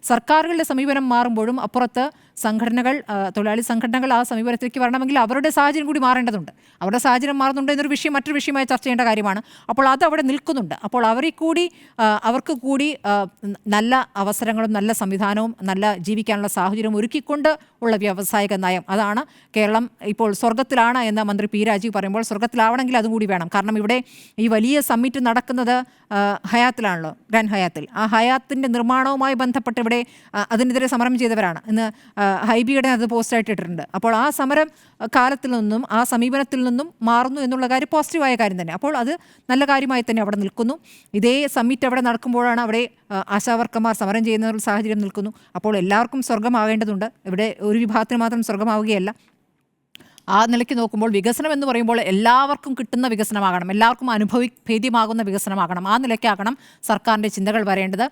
സർക്കാരുകളുടെ സമീപനം മാറുമ്പോഴും അപ്പുറത്ത് സംഘടനകൾ, തൊഴിലാളി സംഘടനകൾ ആ സമീപനത്തിലേക്ക് വരണമെങ്കിൽ അവരുടെ സാഹചര്യം കൂടി മാറേണ്ടതുണ്ട്. അവരുടെ സാഹചര്യം മാറുന്നുണ്ട് എന്നൊരു വിഷയം മറ്റൊരു വിഷയമായി ചർച്ച ചെയ്യേണ്ട കാര്യമാണ്. അപ്പോൾ അത് അവിടെ നിൽക്കുന്നുണ്ട്. അപ്പോൾ അവർക്ക് കൂടി നല്ല അവസരങ്ങളും നല്ല സംവിധാനവും നല്ല ജീവിക്കാനുള്ള സാഹചര്യവും ഒരുക്കിക്കൊണ്ട് ഉള്ള വ്യാവസായിക നയം, അതാണ് കേരളം ഇപ്പോൾ സ്വർഗത്തിലാണ് എന്ന് മന്ത്രി പി രാജീവ് പറയുമ്പോൾ സ്വർഗത്തിലാവണമെങ്കിൽ അതും കൂടി വേണം. കാരണം ഇവിടെ ഈ വലിയ സമ്മിറ്റ് നടക്കുന്നത് ഹയാത്തിലാണല്ലോ, ഗ്രാൻഡ് ഹയാത്തിൽ. ആ ഹയാത്തിൻ്റെ നിർമ്മാണവുമായി ബന്ധപ്പെട്ട് ഇവിടെ അതിനെതിരെ സമരം ചെയ്തവരാണ്. ഇന്ന് ഹൈബിയുടെ അത് പോസ്റ്റായിട്ട് ഇട്ടിട്ടുണ്ട്. അപ്പോൾ ആ സമരം കാലത്തിൽ നിന്നും ആ സമീപനത്തിൽ നിന്നും മാറുന്നു എന്നുള്ള കാര്യം പോസിറ്റീവായ കാര്യം തന്നെ. അപ്പോൾ അത് നല്ല കാര്യമായി തന്നെ അവിടെ നിൽക്കുന്നു. ഇതേ സമ്മിറ്റ് അവിടെ നടക്കുമ്പോഴാണ് അവിടെ ആശാവർക്കർമാർ സമരം ചെയ്യുന്ന സാഹചര്യം നിൽക്കുന്നു. അപ്പോൾ എല്ലാവർക്കും സ്വർഗമാവേണ്ടതുണ്ട്. ഇവിടെ ഒരു വിഭാഗത്തിന് മാത്രം സ്വർഗമാവുകയല്ല. ആ നിലയ്ക്ക് നോക്കുമ്പോൾ വികസനം എന്ന് പറയുമ്പോൾ എല്ലാവർക്കും കിട്ടുന്ന വികസനമാകണം, എല്ലാവർക്കും ഭേദ്യമാകുന്ന വികസനമാകണം. ആ നിലയ്ക്കാകണം സർക്കാരിൻ്റെ ചിന്തകൾ വരേണ്ടത്.